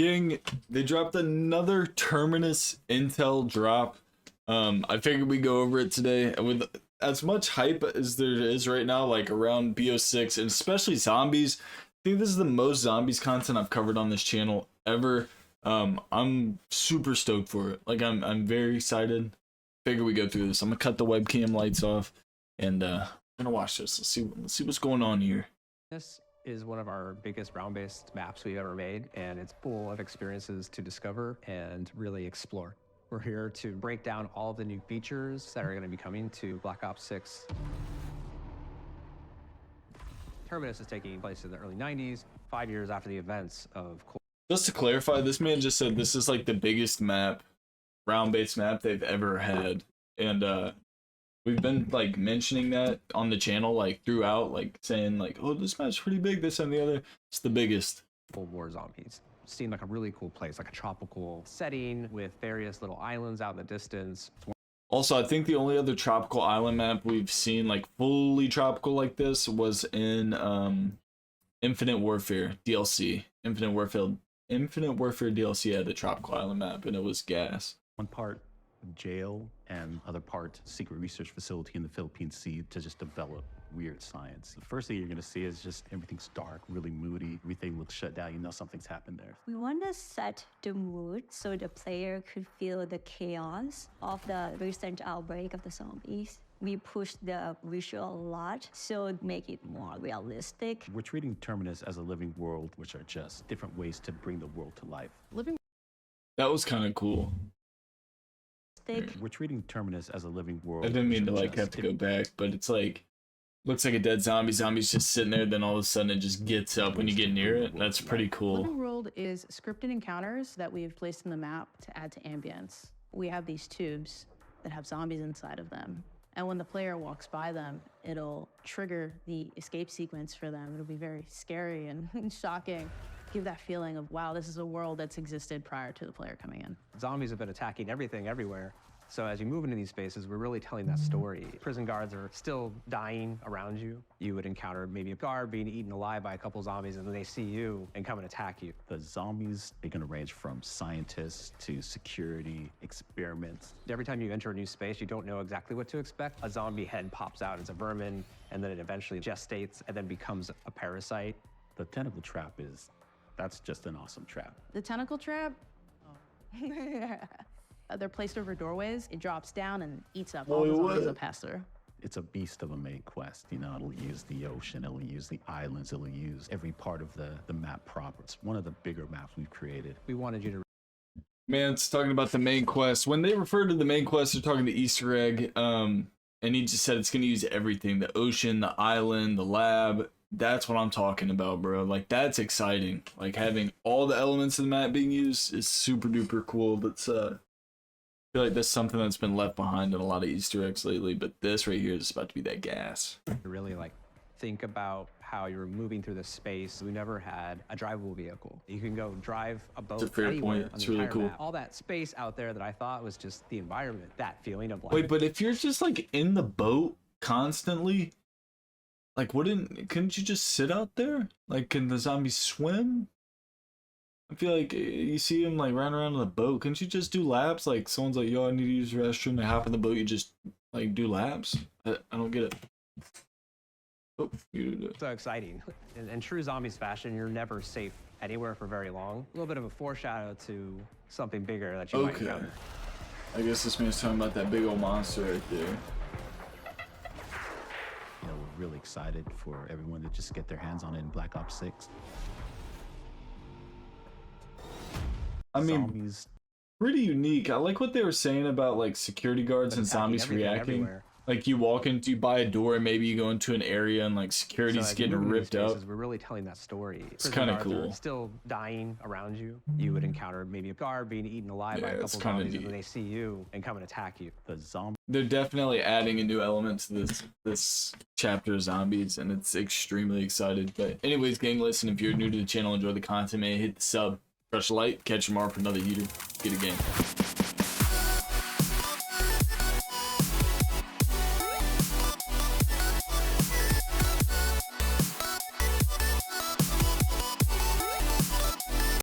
Gang, they dropped another Terminus Intel drop. I figured we'd go over it today. With as much hype as there is right now, like around BO6 and especially zombies, I think this is the most zombies content I've covered on this channel ever. I'm super stoked for it. Like I'm very excited. Figure we go through this. I'm gonna cut the webcam lights off and I'm gonna watch this. Let's see what's going on here. This is one of our biggest round-based maps we've ever made, and it's full of experiences to discover and really explore. We're here to break down all of the new features that are going to be coming to Black Ops 6. Terminus is taking place in the early 90s, 5 years after the events of Cold. Just to clarify, this man just said this is like the biggest map, round-based map they've ever had, and we've been like mentioning that on the channel like throughout, like saying like, oh, this map's pretty big, this and the other. It's the biggest. Cold War zombies. Seemed like a really cool place, like a tropical setting with various little islands out in the distance. Also, I think the only other tropical island map we've seen like fully tropical like this was in Infinite Warfare DLC. Infinite Warfare DLC had a tropical island map, and it was gas. One part jail and other part secret research facility in the Philippine Sea to just develop weird science. The first thing you're gonna see is just everything's dark, really moody, everything looks shut down, you know something's happened there. We want to set the mood so the player could feel the chaos of the recent outbreak of the zombies. We push the visual a lot, so make it more realistic. We're treating Terminus as a living world, which are just different ways to bring the world to life. That was kind of cool. We're treating Terminus as a living world. I didn't mean to like have to go back, but it's like, looks like a dead zombie. Zombie's just sitting there, then all of a sudden it just gets up when you get near it. That's pretty cool. Living World is scripted encounters that we've placed in the map to add to ambience. We have these tubes that have zombies inside of them. And when the player walks by them, it'll trigger the escape sequence for them. It'll be very scary and shocking. Give that feeling of, wow, this is a world that's existed prior to the player coming in. Zombies have been attacking everything everywhere. So as you move into these spaces, we're really telling that story. Prison guards are still dying around you. You would encounter maybe a guard being eaten alive by a couple zombies, and then they see you and come and attack you. The zombies, they're gonna range from scientists to security, experiments. Every time you enter a new space, you don't know exactly what to expect. A zombie head pops out as a vermin, and then it eventually gestates and then becomes a parasite. The tentacle trap that's just an awesome trap. The tentacle trap, they're placed over doorways. It drops down and eats up all the zombies that pass through. It's a beast of a main quest. You know, it'll use the ocean, it'll use the islands, it'll use every part of the map proper. It's one of the bigger maps we've created. We wanted you to... Man, it's talking about the main quest. When they refer to the main quest, they're talking the Easter egg. And he just said it's going to use everything. The ocean, the island, the lab. That's what I'm talking about, bro. Like, that's exciting. Like, having all the elements of the map being used is super duper cool. That's, I feel like that's something that's been left behind in a lot of Easter eggs lately, but this right here is about to be that gas. Really, like, think about how you're moving through this space. We never had a drivable vehicle. You can go drive a boat. It's a fair anywhere point. on It's the really entire cool. map. All that space out there that I thought was just the environment, that feeling of like... Wait, but if you're just like in the boat constantly, like couldn't you just sit out there? Like, can the zombies swim? I feel like you see them like running around in the boat. Couldn't you just do laps? Like, someone's like, yo, I need to use the restroom. They hop in the boat, you just like do laps. I don't get it. Oh, you do it. So exciting. In true zombies fashion, you're never safe anywhere for very long. A little bit of a foreshadow to something bigger that you might encounter. I guess this man's talking about that big old monster right there. You know, we're really excited for everyone to just get their hands on it in Black Ops 6. I mean, zombies, pretty unique. I like what they were saying about like security guards and zombies reacting. Everywhere. Like, you walk into, you buy a door, and maybe you go into an area and like security's getting ripped out. We're really telling that story. It's kind of cool. Still dying around you. You would encounter maybe a guard being eaten alive by a couple zombies, and then they see you and come and attack you. the zombie. They're definitely adding a new element to this chapter of zombies, and it's extremely excited. But anyways, gang, listen, if you're new to the channel, enjoy the content, man, hit the sub, press the like, catch your mark for another heater. Get a game.